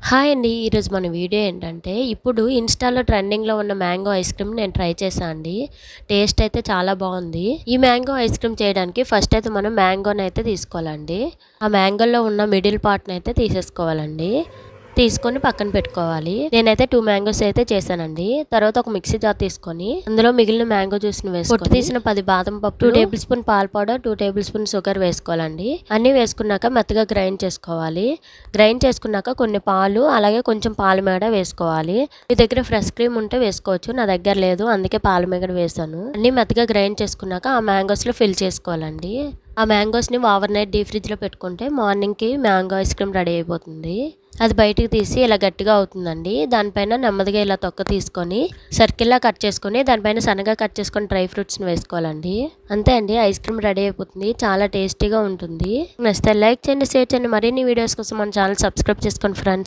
Hi అండి. ఈరోజు మన వీడియో ఏంటంటే, ఇప్పుడు ఇన్‌స్టాలో ట్రెండింగ్‌లో ఉన్న మ్యాంగో ఐస్ క్రీమ్ నేను ట్రై చేశా అండి. టేస్ట్ అయితే చాలా బావుంది. ఈ మ్యాంగో ఐస్ క్రీమ్ చేయడానికి ఫస్ట్ అయితే మనం మ్యాంగోనైతే తీసుకోవాలండి. ఆ మ్యాంగోలో ఉన్న మిడిల్ పార్ట్‌నైతే తీసేసుకోవాలండి. తీసుకొని పక్కన పెట్టుకోవాలి. నేనైతే 2 మ్యాంగోస్ అయితే చేశానండి. తర్వాత ఒక మిక్సీ జార్ తీసుకొని అందులో మిగిలిన మ్యాంగో జ్యూస్‌ని వేసుకొని పొట్టు తీసిన 10 బాదం పప్పు, 2 టేబుల్ స్పూన్ పాల పౌడర్, 2 టేబుల్ స్పూన్ షుగర్ వేసుకోవాలండి. అన్నీ వేసుకున్నాక మెత్తగా గ్రైండ్ చేసుకోవాలి. గ్రైండ్ చేసుకున్నాక కొన్ని పాలు అలాగే కొంచెం పాల మీగడ వేసుకోవాలి. మీ దగ్గర ఫ్రెష్ క్రీమ్ ఉంటే వేసుకోవచ్చు. నా దగ్గర లేదు, అందుకే పాల మీగడ వేసాను. అన్నీ మెత్తగా గ్రైండ్ చేసుకున్నాక ఆ మ్యాంగోస్‌లో ఫిల్ చేసుకోవాలండి. ఆ మ్యాంగోస్‌ని ఓవర్ నైట్ డీప్ ఫ్రిడ్జ్‌లో పెట్టుకుంటే మార్నింగ్‌కి మ్యాంగో ఐస్ క్రీమ్ రెడీ అయిపోతుంది. అది బయటికి తీసి ఇలా గట్టిగా అవుతుందండి. దానిపైన నెమ్మదిగా ఇలా తొక్క తీసుకొని సర్కిల్లా కట్ చేసుకొని దానిపైన సన్నగా కట్ చేసుకొని డ్రై ఫ్రూట్స్ని వేసుకోవాలండి. అంతే అండి, ఐస్ క్రీమ్ రెడీ అయిపోతుంది. చాలా టేస్టీగా ఉంటుంది. నచ్చితే లైక్ చేయండి, షేర్ చేయండి. మరిన్ని వీడియోస్ కోసం మన ఛానల్ సబ్స్క్రైబ్ చేసుకోండి ఫ్రెండ్స్.